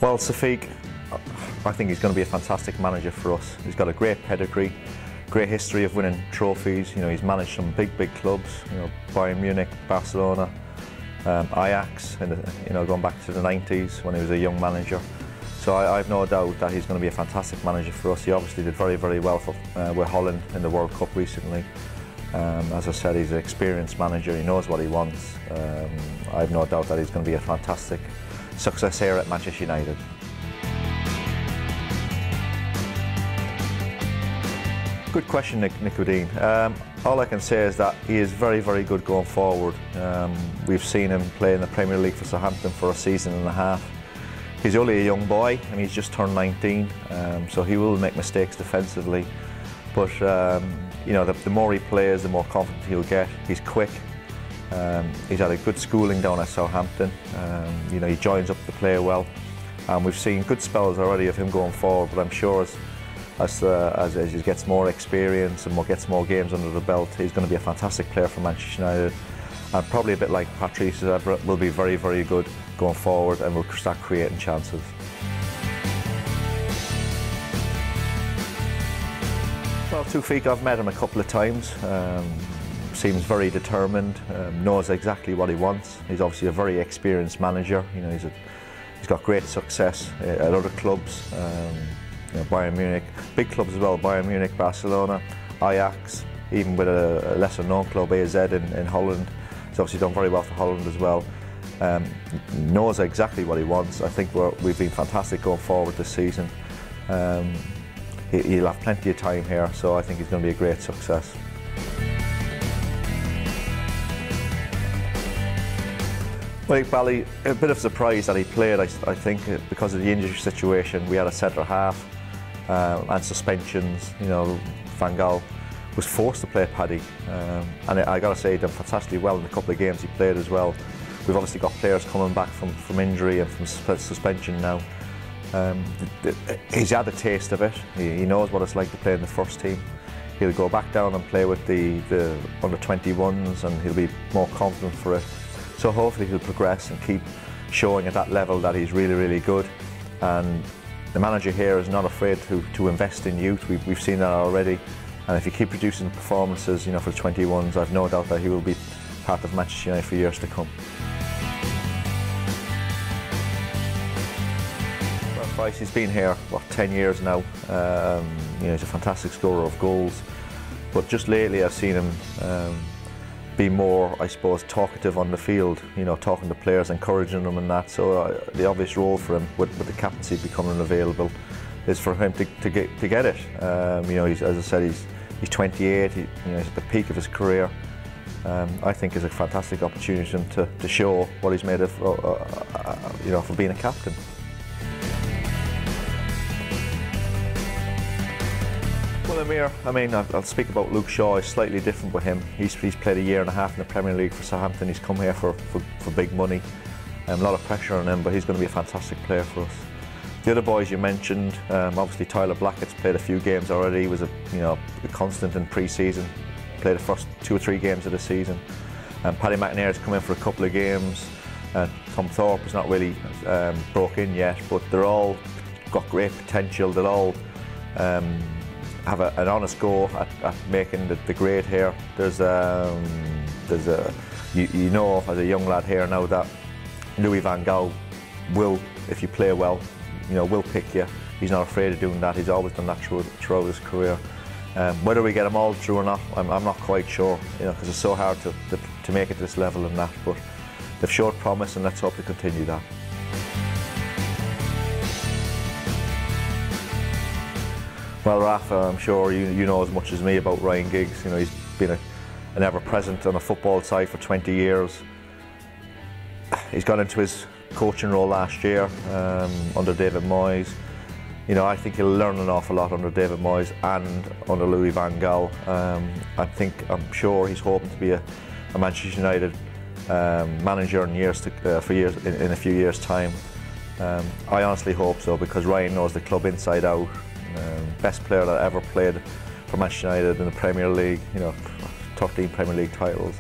Well, Safiq, I think he's going to be a fantastic manager for us. He's got a great pedigree, great history of winning trophies. You know, he's managed some big clubs. You know, Bayern Munich, Barcelona, Ajax, and going back to the 90s when he was a young manager. So I have no doubt that he's going to be a fantastic manager for us. He obviously did very well for, with Holland in the World Cup recently. As I said, he's an experienced manager. He knows what he wants. I have no doubt that he's going to be a fantastic success here at Manchester United. Good question, Nicodine. All I can say is that he is very good going forward. We've seen him play in the Premier League for Southampton for a season and a half. He's only a young boy and he's just turned 19, so he will make mistakes defensively. But you know, the more he plays, the more confident he'll get. He's quick. He's had a good schooling down at Southampton. You know, he joins up the play well, and we've seen good spells already of him going forward. But I'm sure as he gets more experience and gets more games under the belt, he's going to be a fantastic player for Manchester United, and probably a bit like Patrice Evra, will be very good going forward and will start creating chances. Well, Safiq, I've met him a couple of times. Seems very determined, knows exactly what he wants. He's obviously a very experienced manager. You know, he's got great success at other clubs. You know, Bayern Munich, big clubs as well, Bayern Munich, Barcelona, Ajax, even with a lesser known club, AZ in Holland. He's obviously done very well for Holland as well. Knows exactly what he wants. I think we've been fantastic going forward this season. He'll have plenty of time here, so I think he's going to be a great success. Well, Bally, a bit of surprise that he played, I think, because of the injury situation. We had a centre half and suspensions. You know, Van Gaal was forced to play Paddy, and I got to say he did fantastically well in the couple of games he played as well. We've obviously got players coming back from injury and from suspension now. He's had a taste of it. He knows what it's like to play in the first team. He'll go back down and play with the under-21s, and he'll be more confident for it. So hopefully he'll progress and keep showing at that level that he's really good. And the manager here is not afraid to invest in youth. We've seen that already. And if you keep producing performances, you know, for the 21s, I've no doubt that he will be part of Manchester United for years to come. Bryce, he's been here, what, 10 years now. You know, he's a fantastic scorer of goals. But just lately I've seen him be more, I suppose, talkative on the field, you know, talking to players, encouraging them and that. So the obvious role for him, with the captaincy becoming available, is for him to get it. You know, as I said, he's 28, you know, he's at the peak of his career. I think it's a fantastic opportunity for him to show what he's made of, you know, for being a captain. Well, Amir, I mean, I'll speak about Luke Shaw. It's slightly different with him. He's played a year and a half in the Premier League for Southampton. He's come here for big money. A lot of pressure on him, but he's going to be a fantastic player for us. The other boys you mentioned, obviously Tyler Blackett's played a few games already. He was a constant in pre-season. Played the first 2 or 3 games of the season. Paddy McNair has come in for a couple of games. Tom Thorpe has not really broke in yet, but they're all got great potential. They'll all have an honest go at making the grade here. You know, as a young lad here now, that Louis Van Gaal will, if you play well, you know, will pick you. He's not afraid of doing that. He's always done that throughout his career. Whether we get them all through or not, I'm not quite sure, you know, because it's so hard to make it to this level and that. But they've showed promise, and let's hope to continue that. Well, Rafa, I'm sure you know as much as me about Ryan Giggs. You know, he's been an ever-present on a football side for 20 years. He's got into his coaching role last year under David Moyes. You know, I think he'll learn an awful lot under David Moyes and under Louis Van Gaal. I'm sure he's hoping to be a Manchester United manager in a few years' time. I honestly hope so, because Ryan knows the club inside out. Best player that ever played for Manchester United in the Premier League, you know, 13 Premier League titles.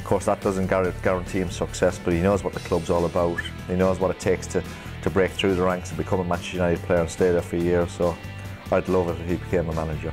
Of course, that doesn't guarantee him success, but he knows what the club's all about. He knows what it takes to to break through the ranks and become a Manchester United player and stay there for years. So I'd love it if he became a manager.